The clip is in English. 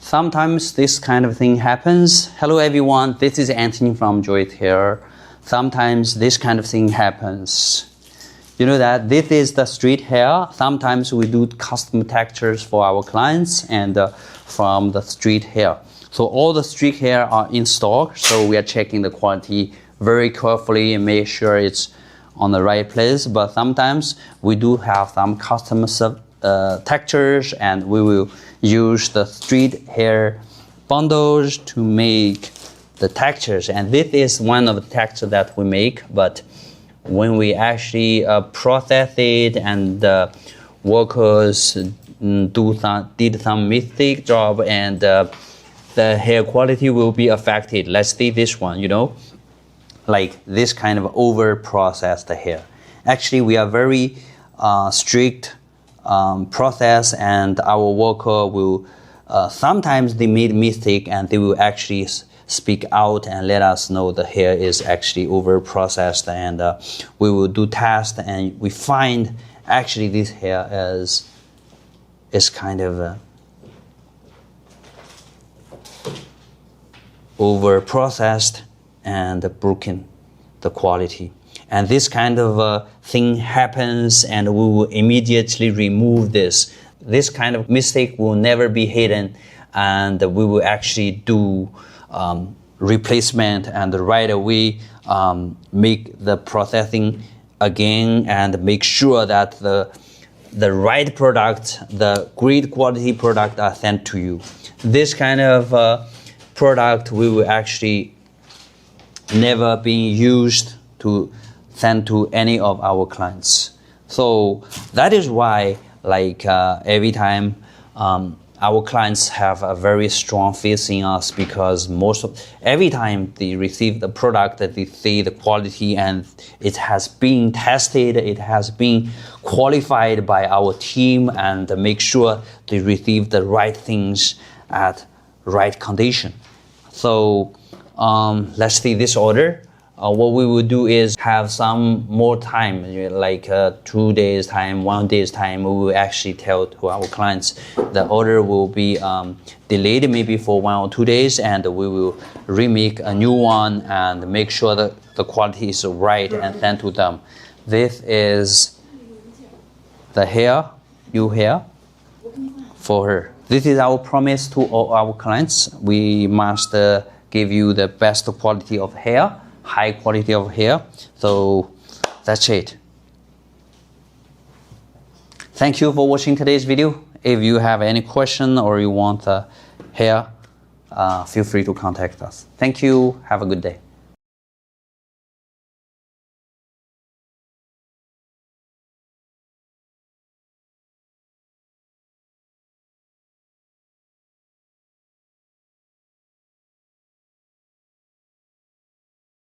Sometimes this kind of thing happens. Hello everyone, this is Anthony from Joice here. Sometimes this kind of thing happens. You know that this is the straight hair. Sometimes we do custom textures for our clients and from the straight hair. So all the straight hair are in stock. So we are checking the quality very carefully and make sure it's on the right place. But sometimes we do have some custom textures and we will use the straight hair bundles to make the textures. And this is one of the textures that we make, but when we actually process it and workers did some mistake job and the hair quality will be affected. Let's see this one, you know, like this kind of over processed hair. Actually, we are very strict process, and our worker will sometimes they made mistake and they will actually speak out and let us know the hair is actually over processed, and we will do test and we find actually this hair is kind of over processed and broken the quality. And this kind of thing happens and we will immediately remove this. This kind of mistake will never be hidden, and we will actually do replacement and right away make the processing again and make sure that the right product, the great quality product are sent to you. This kind of product we will actually never be used to send to any of our clients. So that is why, like every time our clients have a very strong faith in us, because every time they receive the product that they see the quality and it has been tested, it has been qualified by our team, and make sure they receive the right things at right condition. So let's see this order. What we will do is have some more time, like 2 days time, 1 day's time. We will actually tell to our clients the order will be delayed maybe for 1 or 2 days, and we will remake a new one and make sure that the quality is right and send to them. This is the hair, new hair for her. This is our promise to all our clients. We must give you the best quality of hair, high quality of hair. So that's it. Thank you for watching today's video. If you have any question or you want hair, feel free to contact us. Thank you. Have a good day.